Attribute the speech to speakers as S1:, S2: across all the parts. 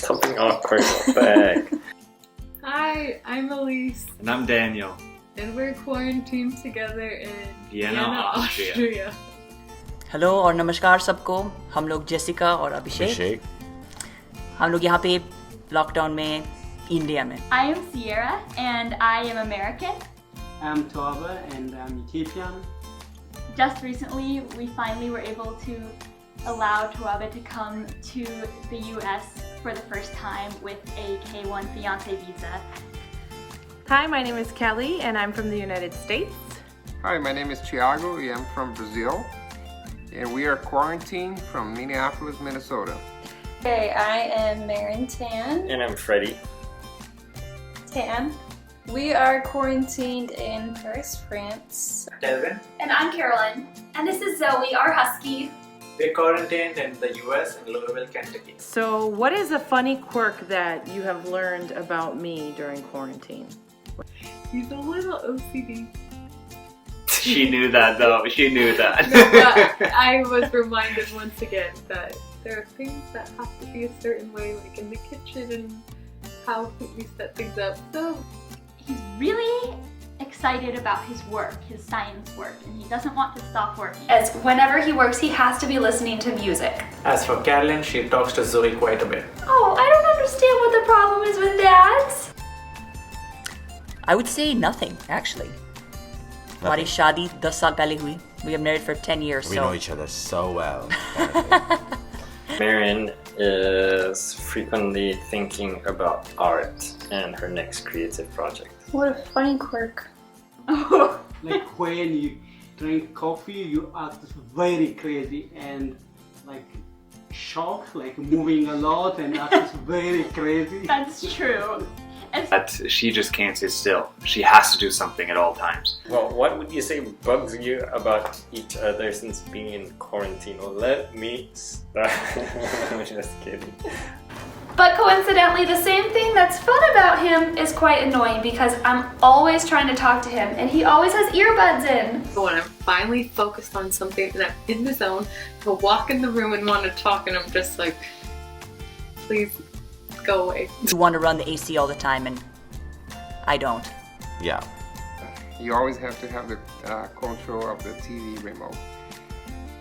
S1: Something awkward. What the heck?
S2: Hi, I'm Elise.
S3: And I'm Daniel.
S2: And we're quarantined together in
S3: Vienna, Austria.
S4: Hello और नमस्कार सबको. हम लोग Jessica और अभिषेक. हम लोग यहाँ पे लॉकडाउन में इंडिया में.
S5: I am Sierra and I am American.
S6: I'm Tova and I'm Ethiopian.
S5: Just recently, we finally were able to allow Tova to come to the US for the first time with a K1 fiancé visa.
S7: Hi, my name is Kelly and I'm from the United States.
S8: Hi, my name is Thiago and I'm from Brazil. And we are quarantined from Minneapolis, Minnesota.
S9: Hey, I am Marin Tan.
S1: And I'm Freddie.
S9: Tan. We are quarantined in Paris, France.
S3: Delvin.
S5: And I'm Carolyn. And this is Zoe, our husky.
S3: We're quarantined in the US in Louisville, Kentucky.
S7: So, what is a funny quirk that you have learned about me during quarantine?
S2: He's a little OCD.
S3: She knew that though. She knew that.
S2: No, but I was reminded once again that there are things that have to be a certain way, like in the kitchen and how we set things up. So
S5: He's really excited about his work, his science work, and he doesn't want to stop working.
S10: As whenever he works, he has to be listening to music.
S3: As for Carolyn, she talks to Zoe quite a bit.
S10: Oh, I don't understand what the problem is with dads.
S4: I would say nothing actually. हमारी शादी 10 साल पहले हुई. We have married for 10 years.
S11: We know each other so well.
S1: Marin is frequently thinking about art and her next creative project.
S9: What a funny quirk.
S6: Like when you drink coffee, you act very crazy and like shocked, like moving a lot and act very crazy.
S5: That's true.
S3: But she just can't sit still. She has to do something at all times.
S1: Well, what would you say bugs you about each other since being in quarantine? Well, let me start. I'm just kidding.
S10: But coincidentally, the same thing that's fun about him is quite annoying because I'm always trying to talk to him and he always has earbuds in.
S2: when I'm finally focused on something and I'm in the zone, he'll walk in the room and want to talk, and I'm just like, please go away.
S4: You want to run the AC all the time, and I don't.
S11: Yeah.
S8: You always have to have the control of the TV remote.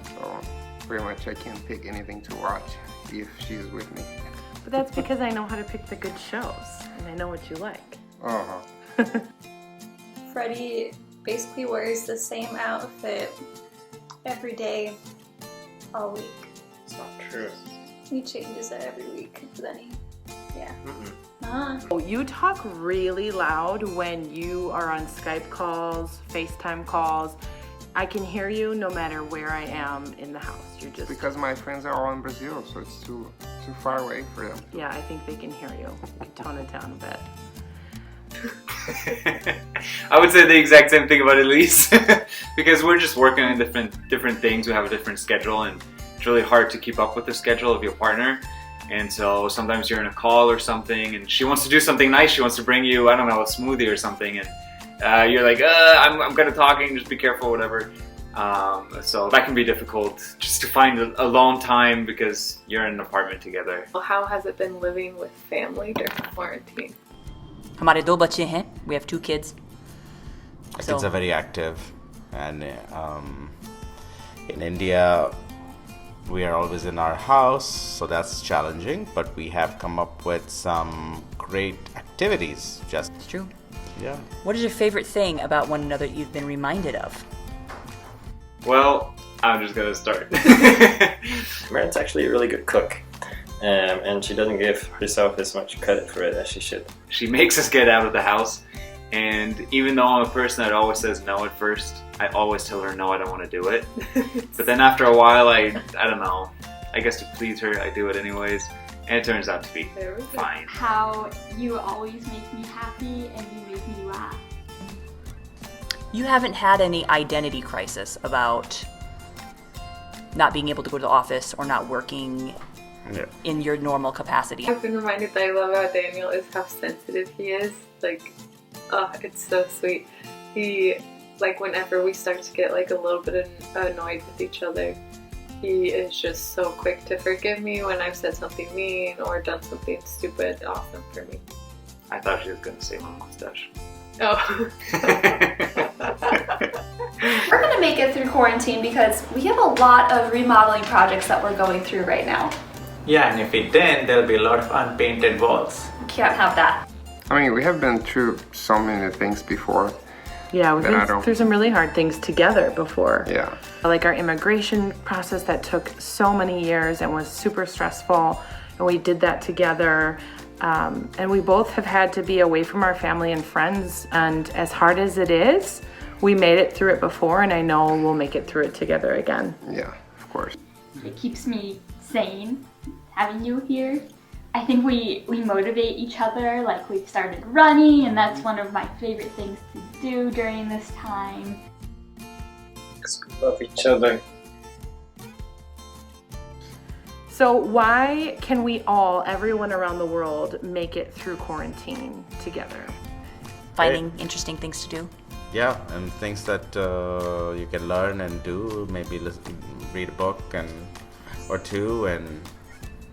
S8: So pretty much I can't pick anything to watch if she's with me.
S7: But that's because I know how to pick the good shows and I know what you like.
S8: Uh-huh.
S9: Freddie basically wears the same outfit every day, all week.
S1: It's not true.
S9: He changes it every week, but then yeah.
S7: Oh, you talk really loud when you are on Skype calls, FaceTime calls. I can hear you no matter where I am in the house. You're just
S8: Because my friends are all in Brazil, so it's too far away for them.
S7: Yeah, I think they can hear you. You can tone it down a bit.
S3: I would say the exact same thing about Elise. Because we're just working on different things. We have a different schedule, and it's really hard to keep up with the schedule of your partner. And so sometimes you're in a call or something and she wants to do something nice. She wants to bring you, I don't know, a smoothie or something. And you're like, I'm good at talking, just be careful, whatever. So that can be difficult just to find alone time because you're in an apartment together.
S2: Well, how has it been living with family during quarantine?
S4: हमारे 2 बच्चे हैं. We have 2 kids.
S11: Our kids are very active, and in India we are always in our house, so that's challenging, but we have come up with some great activities.
S4: It's true.
S11: Yeah.
S4: What is your favorite thing about one another that you've been reminded of?
S3: Well, I'm just gonna start.
S1: Marin's actually a really good cook. And she doesn't give herself as much credit for it as she should.
S3: She makes us get out of the house, and even though I'm a person that always says no at first, I always tell her no, I don't want to do it. But then after a while, I don't know, I guess to please her, I do it anyways, and it turns out to be fine.
S5: How you always make me happy and you make me laugh.
S4: You haven't had any identity crisis about not being able to go to the office or not working in your normal capacity.
S2: I've been reminded that I love how Daniel is, how sensitive he is. Like, oh, it's so sweet. He, like, whenever we start to get like a little bit annoyed with each other, he is just so quick to forgive me when I've said something mean or done something stupid. Awesome for me.
S3: I thought she was going to say my mustache.
S2: Oh.
S10: We're gonna make it through quarantine because we have a lot of remodeling projects that we're going through right now.
S12: Yeah, and if we didn't, there'll be a lot of unpainted walls.
S10: Can't have that.
S8: I mean, we have been through so many things before.
S7: Yeah, we've been through some really hard things together before.
S8: Yeah.
S7: Like our immigration process that took so many years and was super stressful, and we did that together. And we both have had to be away from our family and friends, and as hard as it is, we made it through it before, and I know we'll make it through it together again.
S8: Yeah, of course.
S5: It keeps me sane having you here. I think we motivate each other, like we've started running, and that's one of my favorite things to do during this time.
S1: Because we love each other.
S7: So why can we all, everyone around the world, make it through quarantine together?
S4: Finding interesting things to do.
S11: Yeah, and things that you can learn and do. Maybe read a book or two, and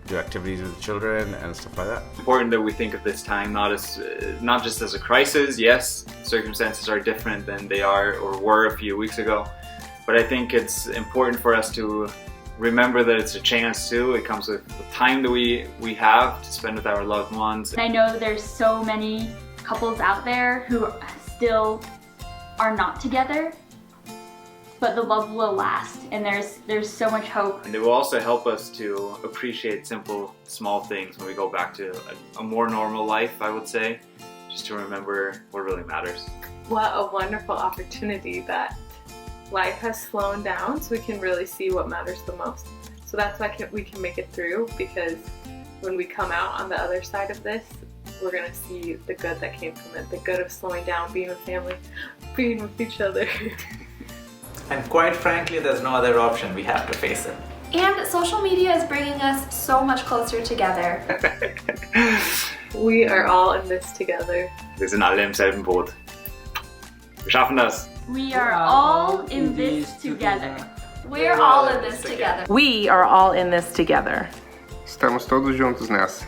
S11: do activities with children and stuff like that.
S3: It's important that we think of this time not just as a crisis. Yes, circumstances are different than they are or were a few weeks ago, but I think it's important for us to remember that it's a chance too. It comes with the time that we have to spend with our loved ones.
S5: And I know that there's so many couples out there who still are not together, but the love will last, and there's so much hope.
S3: And it will also help us to appreciate simple, small things when we go back to a more normal life, I would say, just to remember what really matters.
S2: What a wonderful opportunity that life has slowed down, so we can really see what matters the most. So that's why we can make it through, because when we come out on the other side of this, we're gonna see the good that came from it, the good of slowing down, being with family, being with each other.
S12: And quite frankly, there's no other option. We have to face it.
S10: And social media is bringing us so much closer together.
S2: We are all in this together.
S3: Wir sind alle im selben Boot. Wir schaffen das.
S5: We are all in this together.
S10: We're all in this together.
S7: We are all in this together.
S8: Estamos todos juntos nessa.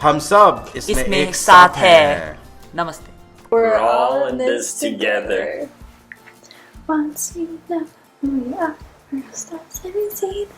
S11: हम सब
S4: इसमें एक साथ हैं. Namaste.
S1: We're all in this together.
S9: Once you know who we are, first stars and see